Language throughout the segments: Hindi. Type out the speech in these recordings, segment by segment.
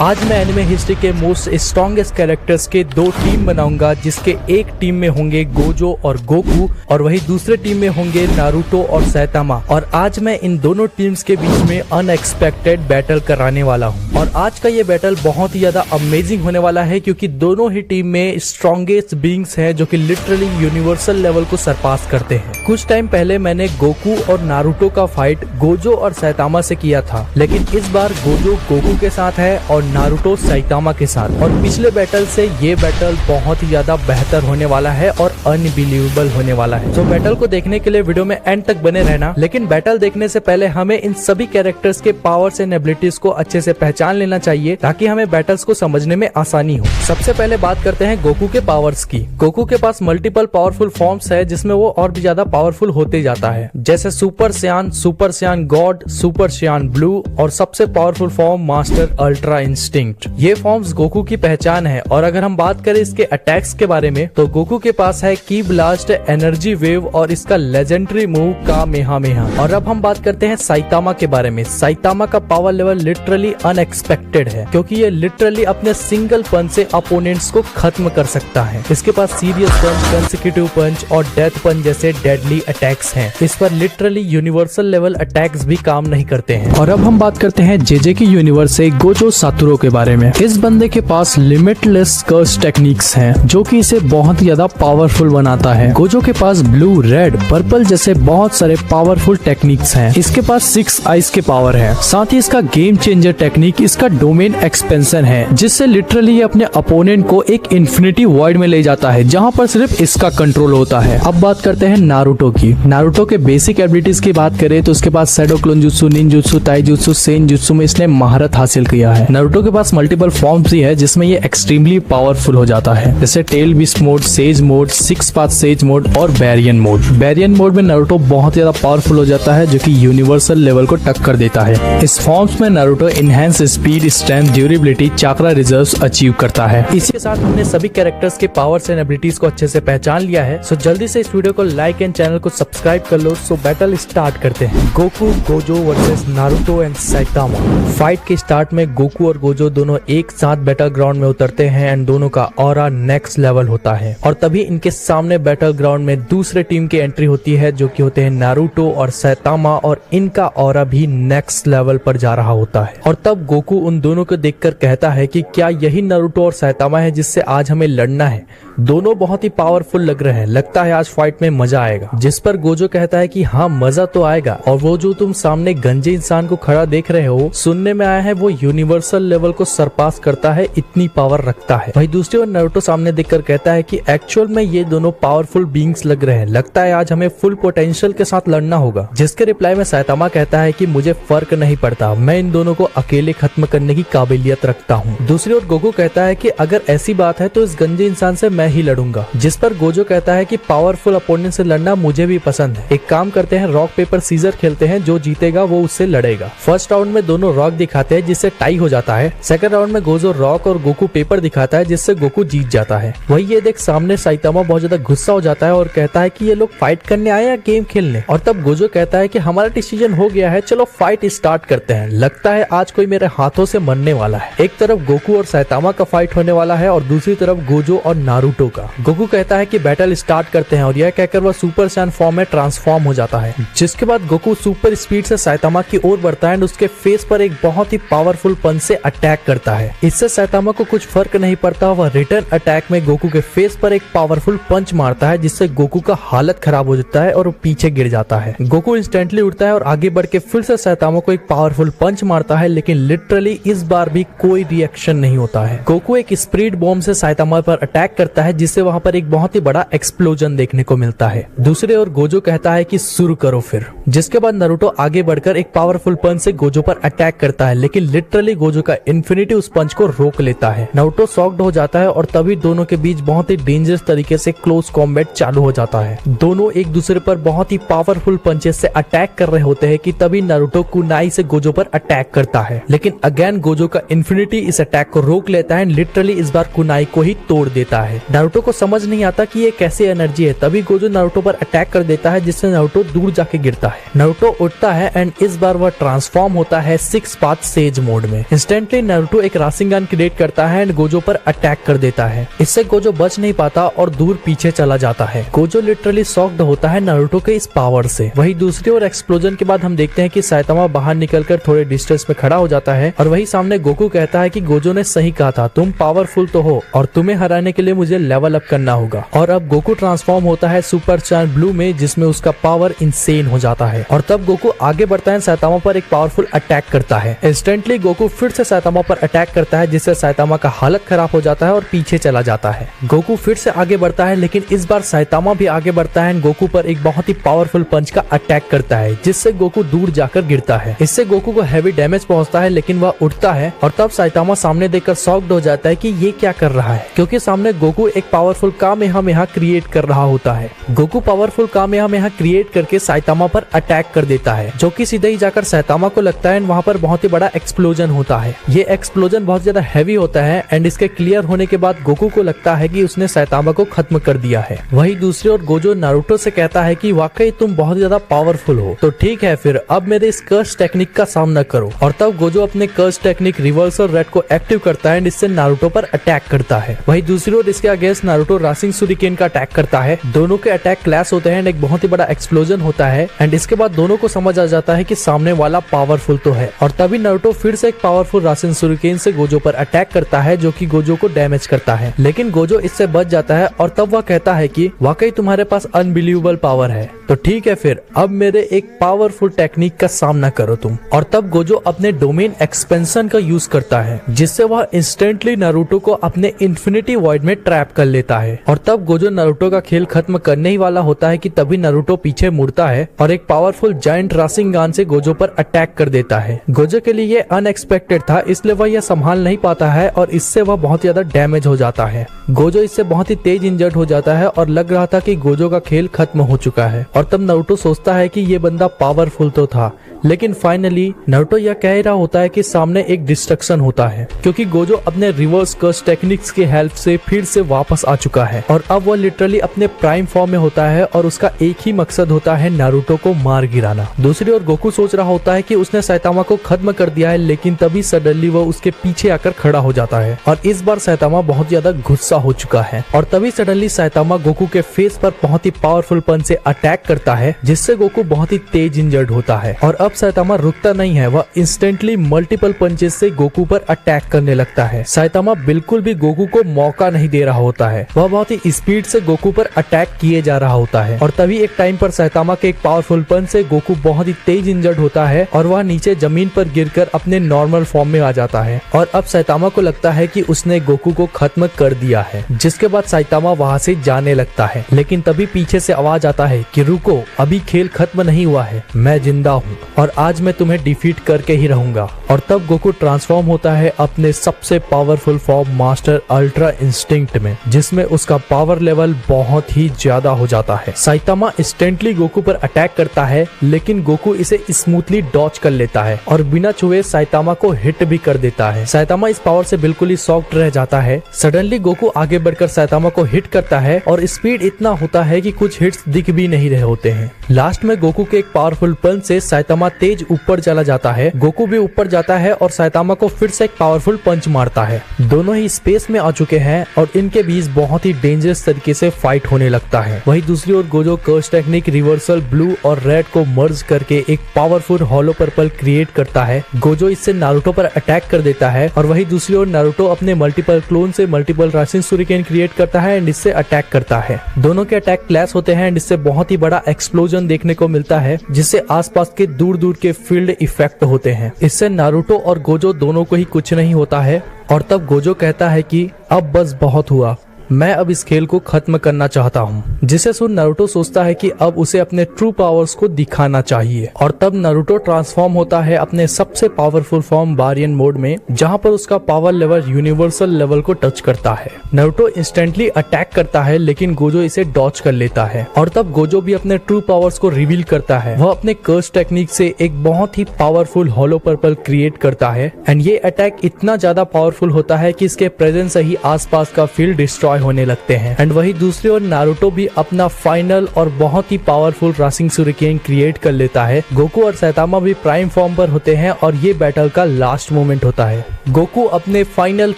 आज मैं एनिमे हिस्ट्री के मोस्ट स्ट्रॉन्गेस्ट कैरेक्टर्स के दो टीम बनाऊंगा, जिसके एक टीम में होंगे गोजो और गोकू और वही दूसरे टीम में होंगे नारुतो और सैतामा। और आज मैं इन दोनों टीम्स के बीच में अनएक्सपेक्टेड बैटल कराने वाला हूं। और आज का ये बैटल बहुत ही ज्यादा अमेजिंग होने वाला है, क्योंकि दोनों ही टीम में स्ट्रॉन्गेस्ट बीइंग्स हैं जो कि लिटरली यूनिवर्सल लेवल को सरपास करते हैं। कुछ टाइम पहले मैंने गोकू और नारुतो का फाइट गोजो और सैतामा से किया था, लेकिन इस बार गोजो गोकू के साथ है और नारुतो सैतामा के साथ। और पिछले बैटल से ये बैटल बहुत ही ज्यादा बेहतर होने वाला है और अनबिलीवेबल होने वाला है। तो बैटल को देखने के लिए वीडियो में एंड तक बने रहना। लेकिन बैटल देखने से पहले हमें इन सभी कैरेक्टर्स के पावर्स एंड एबिलिटीज को अच्छे से पहचान लेना चाहिए, ताकि हमें बैटल्स को समझने में आसानी हो। सबसे पहले बात करते हैं गोकू के पावर्स की। गोकू के पास मल्टीपल पावरफुल फॉर्म्स है, जिसमें वो और भी ज्यादा पावरफुल होते जाता है, जैसे सुपर सियान गॉड, सुपर सियान ब्लू और सबसे powerful form master ultra instinct. ये फॉर्म्स गोकू की पहचान है। और अगर हम बात करें इसके अटैक्स के बारे में, तो गोकू के पास है की ब्लास्ट, एनर्जी वेव और इसका लेजेंडरी मूव कामेहामेहा। और अब हम बात करते हैं सैतामा के बारे में। सैतामा का पावर लेवल लिटरली अनएक्सपेक्टेड है, क्योंकि ये लिटरली अपने सिंगल पंच से अपोनेंट्स को खत्म कर सकता है। इसके पास सीरियस पंच, कंसेक्यूटिव पंच और डेथ पंच जैसे डेडली अटैक्स हैं। इस पर लिटरली यूनिवर्सल लेवल अटैक्स भी काम नहीं करते हैं। और अब हम बात करते हैं जेजे की यूनिवर्स से गोजो सातुरो के बारे में। इस बंदे के पास लिमिटलेस कर्स टेक्निक्स हैं, जो कि इसे बहुत ही ज्यादा पावरफुल बनाता है। गोजो के पास ब्लू, रेड, पर्पल जैसे बहुत सारे पावरफुल टेक्निक्स हैं। इसके पास 6 आइस के पावर है। साथ ही इसका गेम चेंजर टेक्निक इसका डोमेन एक्सपेंशन है, जिससे लिटरली अपने अपोनेंट को एक इन्फिनिटी वॉइड में ले जाता है, जहाँ पर सिर्फ इसका कंट्रोल होता है। अब बात करते हैं नारुतो की। नारुतो के बेसिक एबिलिटीज की बात करें तो उसके पास शैडो क्लोन जुत्सु, निंजुत्सु, ताइजुत्सु, सेनजुत्सु में इसने महारत हासिल किया है। नारुतो के पास मल्टीपल फॉर्म्स भी है, जिसमें ये एक्सट्रीमली पावरफुल हो जाता है, जैसे tail beast mode, sage mode, 6 path sage mode और बैरियन मोड। बैरियन मोड में नारुतो बहुत ज्यादा पावरफुल हो जाता है, जो कि यूनिवर्सल लेवल को टक्कर देता है। इस फॉर्म्स में Naruto enhance speed, strength, durability, chakra reserves achieve करता है। इसी के साथ हमने सभी कैरेक्टर्स के पावर्स एंड एबिलिटीज को अच्छे से पहचान लिया है। सो जल्दी से इस वीडियो को लाइक एंड चैनल को सब्सक्राइब कर लो। सो बैटल स्टार्ट करते हैं। Goku Gojo versus Naruto and Saitama. Fight के स्टार्ट में गोकू और गोजो दोनों एक साथ बैटल ग्राउंड में उतरते हैं एंड दोनों का ऑरा नेक्स्ट लेवल होता है। और तभी इनके सामने बैटल ग्राउंड में दूसरे टीम की एंट्री होती है, जो कि होते हैं नारुतो और सैतामा, और इनका ऑरा भी नेक्स्ट लेवल पर जा रहा होता है। और तब गोकू उन दोनों को देखकर कहता है कि क्या यही नारुतो और सैतामा है जिससे आज हमें लड़ना है? दोनों बहुत ही पावरफुल लग रहे हैं, लगता है आज फाइट में मजा आएगा। जिस पर गोजो कहता है कि हाँ, मजा तो आएगा, और वो जो तुम सामने गंजे इंसान को खड़ा देख रहे हो, सुनने में आया है वो यूनिवर्सल लेवल को सरपास करता है, इतनी पावर रखता है। वही दूसरी ओर नारुतो सामने देखकर कहता है कि एक्चुअल में ये दोनों पावरफुल बीइंग्स लग रहे हैं, लगता है आज हमें फुल पोटेंशियल के साथ लड़ना होगा। जिसके रिप्लाई में सैतामा कहता है कि मुझे फर्क नहीं पड़ता, मैं इन दोनों को अकेले खत्म करने की काबिलियत रखता हूँ। दूसरी ओर गोकू कहता है कि अगर ऐसी बात है तो इस गंजे इंसान से मैं ही लड़ूंगा। जिस पर गोजो कहता है कि पावरफुल अपोनेंट से लड़ना मुझे भी पसंद है, एक काम करते हैं, रॉक पेपर सीजर खेलते हैं, जो जीतेगा वो उससे लड़ेगा। फर्स्ट राउंड में दोनों रॉक दिखाते हैं, जिससे टाई हो जाता है। सेकंड राउंड में गोजो रॉक और गोकू पेपर दिखाता है, जिससे गोकू जीत जाता है। वही ये देख सामने सैतामा बहुत ज्यादा गुस्सा हो जाता है और कहता है कि ये लोग फाइट करने आए या गेम खेलने। और तब गोजो कहता है कि हमारा डिसीजन हो गया है, चलो फाइट स्टार्ट करते हैं, लगता है आज कोई मेरे हाथों से मरने वाला है। एक तरफ गोकू और सैतामा का फाइट होने वाला है और दूसरी तरफ गोजो और नारुतो का। गोकू कहता है कि बैटल स्टार्ट करते हैं, और यह कहकर वह सुपर सैयन फॉर्म में ट्रांसफॉर्म हो जाता है। जिसके बाद गोकू सुपर स्पीड से सैतामा की ओर बढ़ता है और उसके फेस पर एक बहुत ही पावरफुल पंच से अटैक करता है। इससे सैतामा को कुछ फर्क नहीं पड़ता, वह रिटर्न अटैक में गोकू के फेस पर एक पावरफुल पंच मारता है, जिससे गोकू का हालत खराब हो जाता है और वो पीछे गिर जाता है। गोकू इंस्टेंटली उठता है और आगे बढ़ के फिर से सैतामा को एक पावरफुल पंच मारता है, लेकिन लिटरली इस बार भी कोई रिएक्शन नहीं होता है। गोकू एक स्प्रिट बॉम्ब से सैतामा पर अटैक करता है, जिससे वहां पर एक बहुत ही बड़ा एक्सप्लोजन देखने को मिलता है। दूसरे ओर गोजो कहता है कि शुरू करो फिर। जिसके बाद नारुतो आगे बढ़कर एक पावरफुल पंच से गोजो पर अटैक करता है, लेकिन लिटरली गोजो का इन्फिनिटी उस पंच को रोक लेता है। नारुतो शॉक्ड हो जाता है और तभी दोनों के बीच बहुत ही डेंजरस तरीके से क्लोज कॉम्बैट चालू हो जाता है। दोनों एक दूसरे पर बहुत ही पावरफुल पंचेस से अटैक कर रहे होते हैं कि तभी नारुतो कुनाई से गोजो पर अटैक करता है, लेकिन अगेन गोजो का इन्फिनिटी इस अटैक को रोक लेता है। लिटरली इस बार कुनाई को ही तोड़ देता है। नारुतो को समझ नहीं आता कि ये कैसी एनर्जी है। तभी गोजो नारुतो पर अटैक कर देता है जिससे नारुतो दूर जाके गिरता है। नारुतो उठता है एंड इस बार वह ट्रांसफॉर्म होता है 6 पाथ सेज मोड में। इंस्टेंटली नारुतो एक राशिंगन क्रिएट करता है एंड गोजो पर अटैक कर देता है। इससे गोजो बच नहीं पाता और दूर पीछे चला जाता है। गोजो लिटरली शॉक्ड होता है नारुतो के इस पावर से। वही दूसरी ओर एक्सप्लोजन के बाद हम देखते हैं कि साइतामा बाहर निकलकर थोड़े डिस्टेंस में खड़ा हो जाता है और वही सामने गोकू कहता है कि गोजो ने सही कहा था, तुम पावरफुल तो हो और तुम्हें हराने के लिए मुझे लेवल अप करना होगा। और अब गोकू ट्रांसफॉर्म होता है सुपर चार्म ब्लू में, जिसमें उसका पावर इंसेन हो जाता है। और तब गोकू आगे बढ़ता है, साइतामा पर एक पावरफुल अटैक करता है। इंस्टेंटली गोकू फिर से साइतामा पर अटैक करता है जिससे साइतामा का हालत खराब हो जाता है और पीछे चला जाता है। गोकू फिर से आगे बढ़ता है लेकिन इस बार साइतामा भी आगे बढ़ता है। गोकू पर एक बहुत ही पावरफुल पंच का अटैक करता है जिससे गोकू दूर जाकर गिरता है। इससे गोकू को हैवी डैमेज पहुंचता है लेकिन वह उठता है और तब साइतामा सामने देखकर शॉक्ड हो जाता है कि ये क्या कर रहा है, क्योंकि सामने गोकू एक पावरफुल कामेहामेहा क्रिएट कर रहा होता है। गोकू पावरफुल कामेहामेहा क्रिएट करके साइतामा पर अटैक कर देता है जो कि सीधे ही जाकर साइतामा को लगता है। वहाँ पर बहुत ही बड़ा एक्सप्लोजन होता है। ये एक्सप्लोजन बहुत ज्यादा हैवी होता है एंड इसके क्लियर होने के बाद गोकू को लगता है कि उसने साइतामा को खत्म कर दिया है। वही दूसरी ओर गोजो नारुतो से कहता है कि वाकई तुम बहुत ज्यादा पावरफुल हो, तो ठीक है फिर अब मेरे इस कर्स टेक्निक का सामना करो। और तब गोजो अपने कर्स टेक्निक रिवर्सल रेड को एक्टिव करता है एंड इससे नारुतो पर अटैक करता है। वही दूसरी ओर इसके अगेंस्ट नारुतो राशिंग सुरिकेन का अटैक करता है। दोनों के अटैक क्लैश होते हैं एंड एक बहुत ही बड़ा एक्सप्लोजन होता है एंड इसके बाद दोनों को समझ आ जाता है कि सामने वाला पावरफुल तो है। और तभी नारुतो फिर से एक पावरफुल राशिंग सुरिकेन से गोजो पर अटैक करता है जो कि गोजो को डैमेज करता है, लेकिन गोजो इससे बच जाता है। और तब वह कहता है कि वाकई तुम्हारे पास अनबिलीवेबल पावर है, तो ठीक है फिर अब मेरे एक पावरफुल टेक्निक का सामना करो तुम। और तब गोजो अपने डोमेन एक्सपेंशन का यूज करता है जिससे वह इंस्टेंटली नारुतो को अपने इन्फिनिटी वॉइड में ट्रैप कर लेता है। और तब गोजो नारुतो का खेल खत्म करने ही वाला होता है कि तभी नारुतो पीछे मुड़ता है और एक पावरफुल जायंट राशिंगन से गोजो पर अटैक कर देता है। गोजो के लिए ये अनएक्सपेक्टेड था, इसलिए वह यह संभाल नहीं पाता है और इससे वह बहुत ज्यादा डैमेज हो जाता है। गोजो इससे बहुत ही तेज इंजर्ड हो जाता है और लग रहा था कि गोजो का खेल खत्म हो चुका है। और तब नारुतो सोचता है कि ये बंदा पावरफुल तो था, लेकिन फाइनली नारुतो यह कह रहा होता है कि सामने एक डिस्ट्रक्शन होता है, क्योंकि गोजो अपने रिवर्स कर्स टेक्निक्स की हेल्प से फिर से वापस आ चुका है और अब वह लिटरली अपने प्राइम फॉर्म में होता है और उसका एक ही मकसद होता है नारुतो को मार गिराना। दूसरी ओर गोकू सोच रहा होता है कि उसने साइतामा को खत्म कर दिया है, लेकिन तभी सडनली वो उसके पीछे आकर खड़ा हो जाता है और इस बार साइतामा बहुत ज्यादा गुस्सा हो चुका है। और तभी सडनली साइतामा गोकू के फेस पर बहुत ही पावरफुल पंच से अटैक करता है जिससे गोकू बहुत ही तेज इंजर्ड होता है। और अब साइतामा रुकता नहीं है, वह इंस्टेंटली मल्टीपल पंचेस से गोकू पर अटैक करने लगता है। साइतामा बिल्कुल भी गोकू को मौका नहीं दे रहा होता है, वह बहुत ही स्पीड से गोकू पर अटैक किए जा रहा होता है। और तभी एक टाइम पर साइतामा के एक पावरफुल पंच से गोकू बहुत ही तेज इंजर्ड होता है और वह नीचे जमीन पर गिरकर अपने नॉर्मल फॉर्म में आ जाता है। और अब साइतामा को लगता है कि उसने गोकू को खत्म कर दिया है, जिसके बाद साइतामा वहाँ से जाने लगता है। लेकिन तभी पीछे से आवाज आता है कि रुको, अभी खेल खत्म नहीं हुआ है, मैं जिंदा हूँ और आज मैं तुम्हें डिफीट करके ही रहूंगा। और तब गोकू ट्रांसफॉर्म होता है अपने सबसे powerful form master ultra instinct में, जिसमें उसका पावर लेवल बहुत ही ज्यादा हो जाता है। साइतामा इंस्टेंटली गोकू पर अटैक करता है, लेकिन गोकू इसे स्मूथली डॉच कर लेता है और बिना छुए साइतामा को हिट भी कर देता है। साइतामा इस पावर से बिल्कुल ही शॉक्ड रह जाता है। सडनली गोकू आगे बढ़कर साइतामा को हिट करता है और स्पीड इतना होता है कि कुछ हिट्स दिख भी नहीं रहे होते हैं। लास्ट में गोकू के एक पावरफुल पंच से साइतामा तेज ऊपर चला जाता है, गोकू भी ऊपर जाता है और साइतामा को फिर से एक पावरफुल पंच मारता है। दोनों ही स्पेस में आ चुके हैं और इनके बीच बहुत ही डेंजरस तरीके से फाइट होने लगता है। वही दूसरी ओर Gojo curse technique reversal blue और रेड को मर्ज करके एक पावरफुल हॉलो पर्पल क्रिएट करता है। गोजो इससे नारुतो पर अटैक कर देता है और वही दूसरी ओर नारुतो अपने मल्टीपल क्लोन से मल्टीपल राशिंग सुरिकेन क्रिएट करता है एंड इससे अटैक करता है। दोनों के अटैक क्लैश होते हैं एंड इससे बहुत ही बड़ा एक्सप्लोजन देखने को मिलता है, जिससे आसपास के दूर दूर के फील्ड इफेक्ट होते हैं। इससे नारुतो और गोजो दोनों को ही कुछ नहीं होता है। और तब गोजो कहता है कि अब बस बहुत हुआ, मैं अब इस खेल को खत्म करना चाहता हूँ। जिसे सुन नारुतो सोचता है कि अब उसे अपने ट्रू पावर्स को दिखाना चाहिए। और तब नारुतो ट्रांसफॉर्म होता है अपने सबसे पावरफुल फॉर्म बारियन मोड में, जहाँ पर उसका पावर लेवल यूनिवर्सल लेवल को टच करता है। नारुतो इंस्टेंटली अटैक करता है, लेकिन गोजो इसे डॉच कर लेता है। और तब गोजो भी अपने ट्रू पावर्स को रिवील करता है। वह अपने कर्स टेक्निक से एक बहुत ही पावरफुल हॉलो पर्पल क्रिएट करता है एंड ये अटैक इतना ज्यादा पावरफुल होता है कि इसके प्रेजेंस से ही आसपास का फील्ड डिस्ट्रॉय होने लगते हैं। एंड वही दूसरी ओर नारुतो भी अपना फाइनल और बहुत ही पावरफुल रासिंग शूरिकेन क्रिएट कर लेता है। गोकू और सैतामा भी प्राइम फॉर्म पर होते हैं और ये बैटल का लास्ट मोमेंट होता है। गोकू अपने फाइनल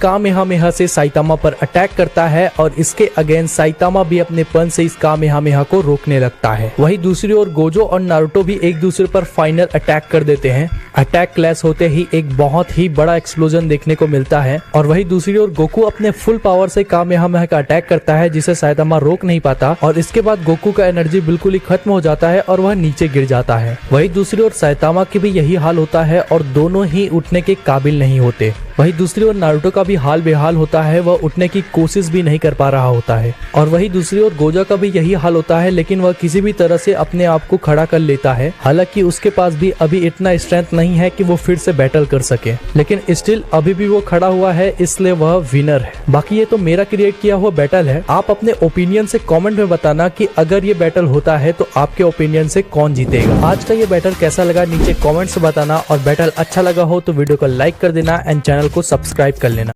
कामेहामेहा से साइतामा पर अटैक करता है और इसके अगेंस्ट साइतामा भी अपने पंच से इस कामेहामेहा को रोकने लगता है। वही दूसरी ओर गोजो और नारुतो भी एक दूसरे पर फाइनल अटैक कर देते हैं। अटैक क्लैश होते ही एक बहुत ही बड़ा एक्सप्लोजन देखने को मिलता है और वही दूसरी ओर गोकू अपने फुल पावर से कामेहामेहा का अटैक करता है जिसे साइतामा रोक नहीं पाता और इसके बाद गोकू का एनर्जी बिल्कुल ही खत्म हो जाता है और वह नीचे गिर जाता है। वही दूसरी ओर साइतामा की भी यही हाल होता है और दोनों ही उठने के काबिल नहीं होते। वही दूसरी ओर नारुतो का भी हाल बेहाल होता है, वह उठने की कोशिश भी नहीं कर पा रहा होता है। और वही दूसरी ओर गोजा का भी यही हाल होता है, लेकिन वह किसी भी तरह से अपने आप को खड़ा कर लेता है। हालांकि उसके पास भी अभी इतना स्ट्रेंथ नहीं है कि वो फिर से बैटल कर सके, लेकिन स्टिल अभी भी वो खड़ा हुआ है, इसलिए वह विनर है। बाकी ये तो मेरा क्रिएट किया हुआ बैटल है। आप अपने ओपिनियन से कमेंट में बताना कि अगर ये बैटल होता है तो आपके ओपिनियन से कौन जीतेगा। आज का ये बैटल कैसा लगा नीचे कमेंट से बताना और बैटल अच्छा लगा हो तो वीडियो को लाइक कर देना एंड चैनल को सब्सक्राइब कर लेना।